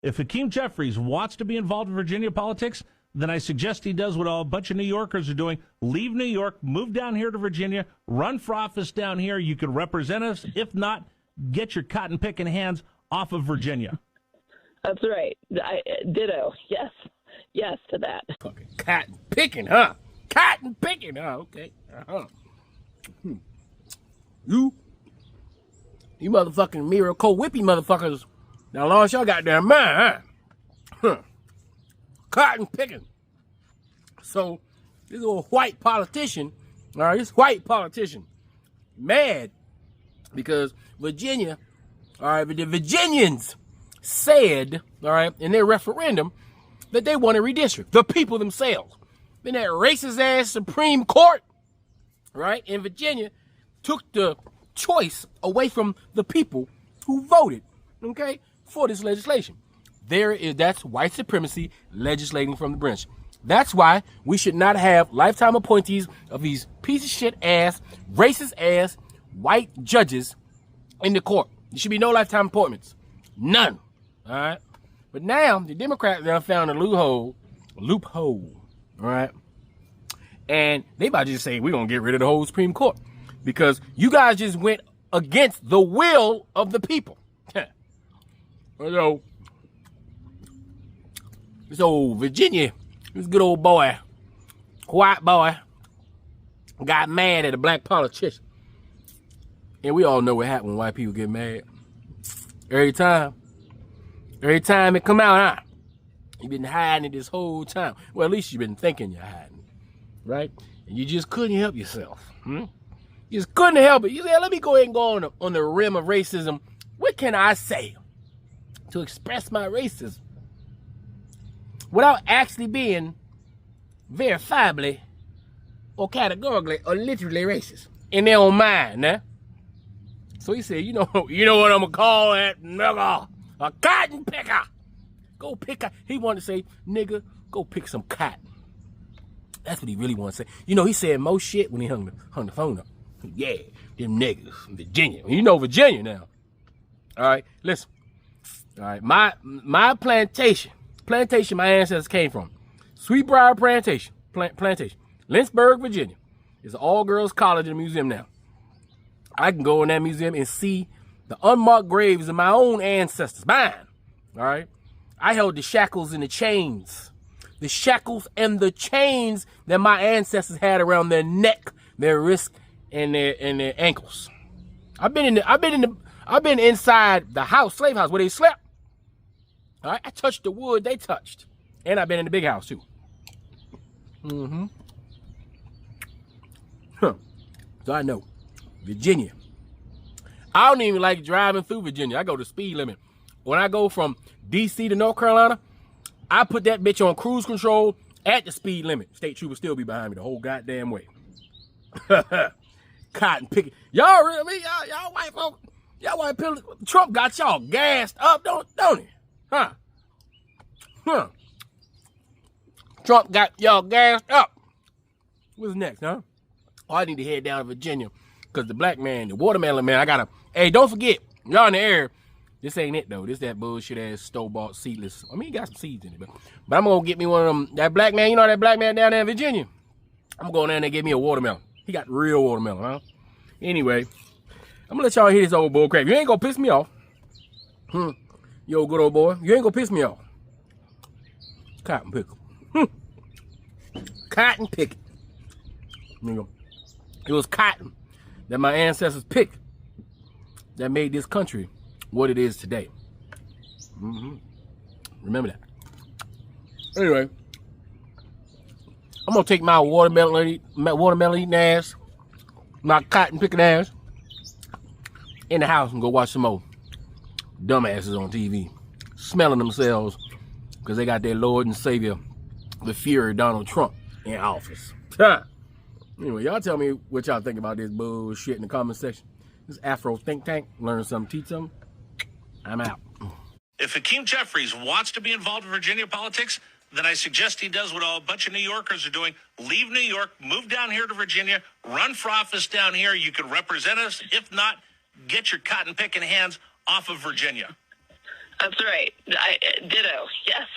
If Hakeem Jeffries wants to be involved in Virginia politics, then I suggest he does what a bunch of New Yorkers are doing. Leave New York, move down here to Virginia, run for office down here. You can represent us. If not, get your cotton-picking hands off of Virginia. That's right. Ditto. Yes. Yes to that. Fucking cotton picking, huh? Cotton picking, huh? Okay. You motherfucking miracle whippy motherfuckers. Now, lost y'all goddamn mind, huh? Cotton picking. So, this little white politician, all right, this white politician, mad because Virginia, all right, but the Virginians said, all right, in their referendum that they want to redistrict. The people themselves. Then that racist ass Supreme Court, right, in Virginia took the choice away from the people who voted, okay, for this legislation. That's white supremacy legislating from the branch. That's why we should not have lifetime appointees of these piece of shit ass, racist ass, white judges in the court. There should be no lifetime appointments. None. All right. But now the Democrats have found a loophole, all right? And they about to just say, we're going to get rid of the whole Supreme Court because you guys just went against the will of the people. So Virginia, this good old boy, white boy, got mad at a black politician. And we all know what happens when white people get mad. Every time it come out, huh? You've been hiding it this whole time. Well, at least you've been thinking you're hiding, right? And you just couldn't help yourself. You just couldn't help it. You said, let me go ahead and go on the rim of racism. What can I say to express my racism without actually being verifiably or categorically or literally racist in their own mind, nah? So he said, you know what I'm gonna call that nigga? A cotton picker. Go pick a, he wanted to say, nigga, go pick some cotton. That's what he really wanted to say. You know, he said most shit when he hung the phone up. Yeah, them niggas from Virginia. You know Virginia now. All right, listen. All right, my plantation my ancestors came from. Sweetbriar Plantation, Lynchburg, Virginia. It's an all-girls college and museum now. I can go in that museum and see the unmarked graves of my own ancestors, mine. All right, I held the shackles and the chains, that my ancestors had around their neck, their wrist, and their ankles. I've been inside the house, slave house, where they slept. All right, I touched the wood they touched, and I've been in the big house too. So I know Virginia. I don't even like driving through Virginia. I go the speed limit. When I go from D.C. to North Carolina, I put that bitch on cruise control at the speed limit. State troopers still be behind me the whole goddamn way. Cotton picking. Y'all really, y'all white folks, y'all white people, Trump got y'all gassed up, don't he? Huh? Trump got y'all gassed up. What's next, huh? Oh, I need to head down to Virginia because the black man, the watermelon man, hey, don't forget, y'all in the air, this ain't it though. This that bullshit ass store-bought seedless. I mean, he got some seeds in it, but I'm gonna get me one of them, that black man, you know that black man down there in Virginia? I'm going down there and get me a watermelon. He got real watermelon, huh? Anyway, I'm gonna let y'all hear this old bull crap. You ain't gonna piss me off. Yo, good old boy. You ain't gonna piss me off. Cotton picker. Cotton picking. It was cotton that my ancestors picked that made this country what it is today. Remember that. Anyway, I'm gonna take my watermelon eating ass, my cotton picking ass, in the house and go watch some more dumbasses on TV, smelling themselves because they got their Lord and Savior, the Fury Donald Trump, in office. Anyway, y'all tell me what y'all think about this bullshit in the comment section. This Afro think tank, learn something, teach something. I'm out. If Hakeem Jeffries wants to be involved in Virginia politics, then I suggest he does what a bunch of New Yorkers are doing. Leave New York, move down here to Virginia, run for office down here. You can represent us. If not, get your cotton-picking hands off of Virginia. That's right. Ditto. Yes.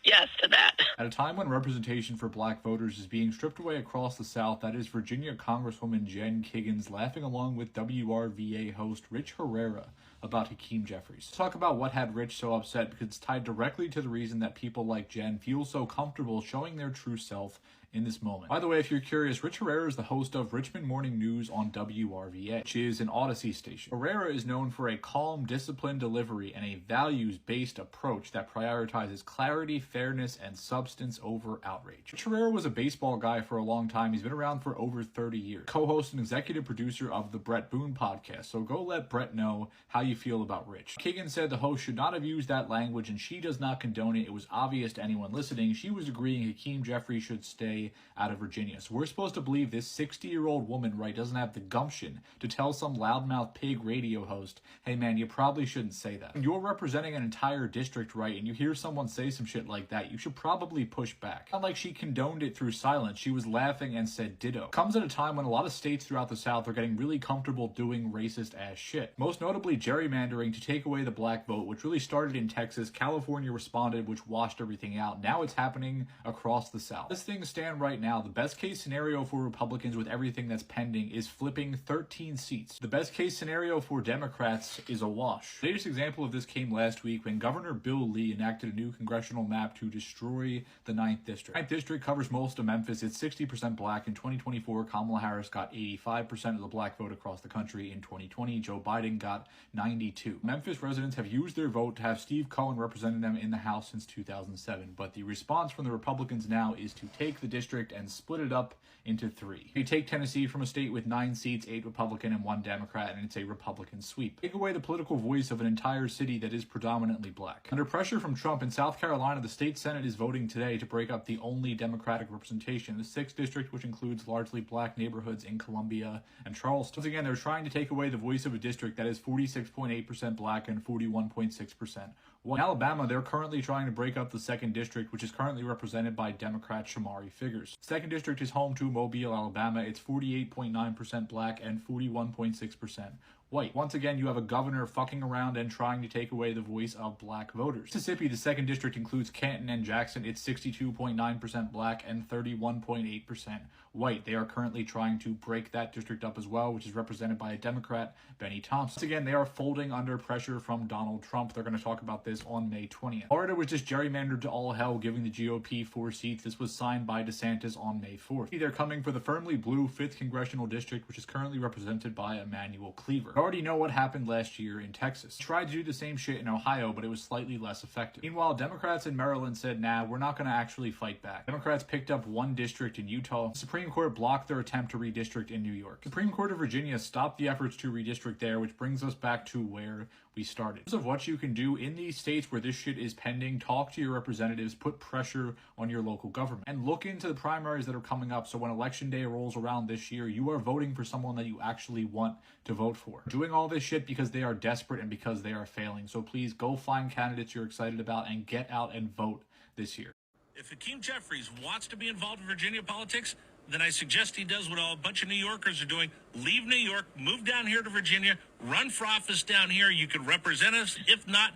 Yes to that. At a time when representation for black voters is being stripped away across the South, that is Virginia Congresswoman Jen Kiggins laughing along with WRVA host Rich Herrera about Hakeem Jeffries. Let's talk about what had Rich so upset, because it's tied directly to the reason that people like Jen feel so comfortable showing their true self in this moment. By the way, if you're curious, Rich Herrera is the host of Richmond Morning News on WRVA, which is an Odyssey station. Herrera is known for a calm, disciplined delivery and a values-based approach that prioritizes clarity, fairness, and substance over outrage. Rich Herrera was a baseball guy for a long time. He's been around for over 30 years. Co-host and executive producer of the Brett Boone podcast, so go let Brett know how you feel about Rich. Kiggin said the host should not have used that language, and she does not condone it. It was obvious to anyone listening. She was agreeing Hakeem Jeffries should stay out of Virginia. So we're supposed to believe this 60-year-old woman, right, doesn't have the gumption to tell some loudmouth pig radio host, hey man, you probably shouldn't say that. When you're representing an entire district, right, and you hear someone say some shit like that, you should probably push back. Not like she condoned it through silence. She was laughing and said ditto. Comes at a time when a lot of states throughout the South are getting really comfortable doing racist ass shit. Most notably gerrymandering to take away the black vote, which really started in Texas. California responded, which washed everything out. Now it's happening across the South. This thing stand right now, the best case scenario for Republicans with everything that's pending is flipping 13 seats. The best case scenario for Democrats is a wash. The latest example of this came last week when Governor Bill Lee enacted a new congressional map to destroy the 9th District. 9th District covers most of Memphis. It's 60% black. In 2024, Kamala Harris got 85% of the black vote across the country. In 2020, Joe Biden got 92. Memphis residents have used their vote to have Steve Cohen representing them in the House since 2007, but the response from the Republicans now is to take the district and split it up into 3. You take Tennessee from a state with 9 seats, 8 Republican and 1 Democrat, and it's a Republican sweep. Take away the political voice of an entire city that is predominantly black. Under pressure from Trump in South Carolina, the state Senate is voting today to break up the only Democratic representation, the 6th district, which includes largely black neighborhoods in Columbia and Charleston. Once again, they're trying to take away the voice of a district that is 46.8% black and 41.6% white. In Alabama, they're currently trying to break up the 2nd district, which is currently represented by Democrat Shamari Figures. 2nd district is home to Mobile, Alabama. It's 48.9% black and 41.6% white. Once again, you have a governor fucking around and trying to take away the voice of black voters. Mississippi, the 2nd district includes Canton and Jackson. It's 62.9% black and 31.8% white. They are currently trying to break that district up as well, which is represented by a Democrat, Benny Thompson. Once again, they are folding under pressure from Donald Trump. They're going to talk about this on May 20th. Florida was just gerrymandered to all hell, giving the GOP 4 seats. This was signed by DeSantis on May 4th. They're coming for the firmly blue 5th congressional district, which is currently represented by Emmanuel Cleaver. We already know what happened last year in Texas. They tried to do the same shit in Ohio, but it was slightly less effective. Meanwhile, Democrats in Maryland said, nah, we're not going to actually fight back. Democrats picked up 1 district in Utah. The Supreme Court blocked their attempt to redistrict in New York. The Supreme Court of Virginia stopped the efforts to redistrict there, which brings us back to where we started. In terms of what you can do in these states where this shit is pending, talk to your representatives, put pressure on your local government, and look into the primaries that are coming up, so when election day rolls around this year, you are voting for someone that you actually want to vote for. Doing all this shit because they are desperate and because they are failing. So please go find candidates you're excited about and get out and vote this year. If Hakeem Jeffries wants to be involved in Virginia politics, then I suggest he does what a bunch of New Yorkers are doing. Leave New York, move down here to Virginia, run for office down here. You could represent us. If not,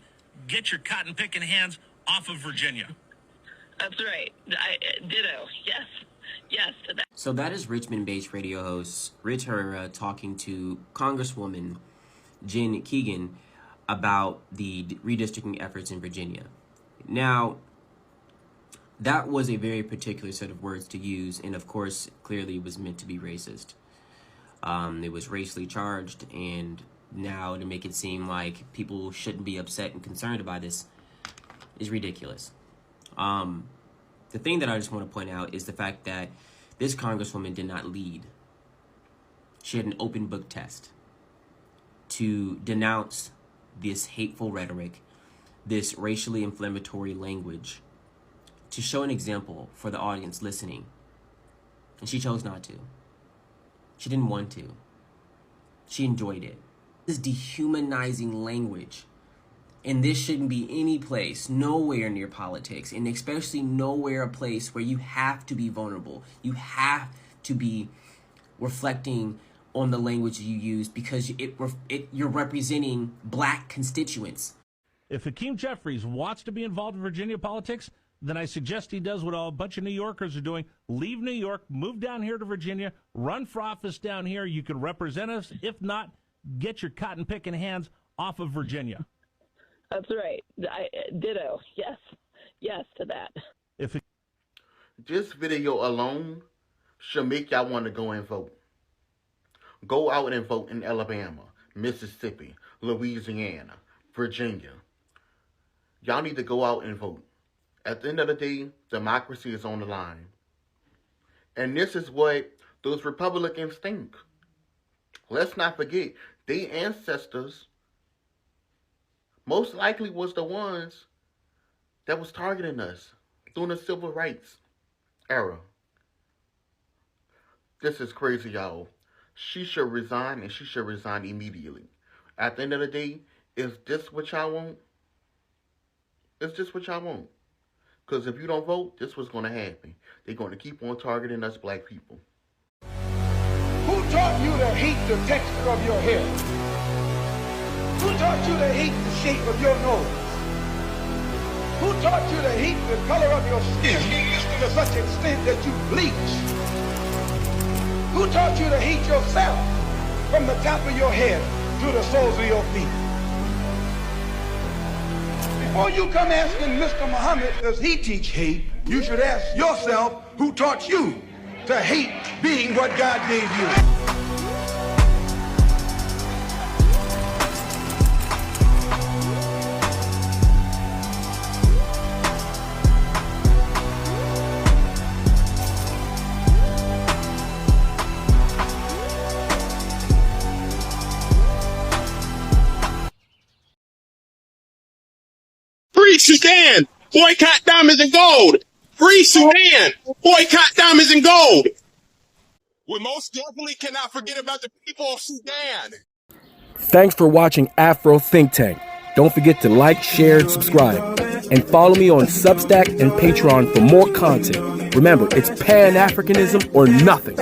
get your cotton-picking hands off of Virginia. That's right. Ditto. Yes. Yes to that. So that is Richmond-based radio host Rich Herrera talking to Congresswoman Jen Kiggin about the redistricting efforts in Virginia. Now, that was a very particular set of words to use, and of course, clearly it was meant to be racist. It was racially charged, and now to make it seem like people shouldn't be upset and concerned about this is ridiculous. The thing that I just want to point out is the fact that this congresswoman did not lead. She had an open book test to denounce this hateful rhetoric, this racially inflammatory language, to show an example for the audience listening. And she chose not to. She didn't want to. She enjoyed it. This dehumanizing language. And this shouldn't be any place, nowhere near politics, and especially nowhere a place where you have to be vulnerable. You have to be reflecting on the language you use because you're representing black constituents. If Hakeem Jeffries wants to be involved in Virginia politics, then I suggest he does what a bunch of New Yorkers are doing. Leave New York, move down here to Virginia, run for office down here. You can represent us. If not, get your cotton-picking hands off of Virginia. That's right. Ditto. Yes. Yes to that. This video alone should make y'all want to go and vote. Go out and vote in Alabama, Mississippi, Louisiana, Virginia. Y'all need to go out and vote. At the end of the day, democracy is on the line. And this is what those Republicans think. Let's not forget, their ancestors most likely was the ones that was targeting us during the civil rights era. This is crazy, y'all. She should resign, and she should resign immediately. At the end of the day, is this what y'all want? Is this what y'all want? Because if you don't vote, this was going to happen. They're going to keep on targeting us black people. Who taught you to hate the texture of your hair? Who taught you to hate the shape of your nose? Who taught you to hate the color of your skin to such extent that you bleach? Who taught you to hate yourself from the top of your head to the soles of your feet? Before you come asking Mr. Muhammad, does he teach hate, you should ask yourself, who taught you to hate being what God gave you? Free Sudan! Boycott diamonds and gold! Free Sudan! Boycott diamonds and gold! We most definitely cannot forget about the people of Sudan! Thanks for watching Afro Think Tank. Don't forget to like, share, and subscribe. And follow me on Substack and Patreon for more content. Remember, it's Pan-Africanism or nothing.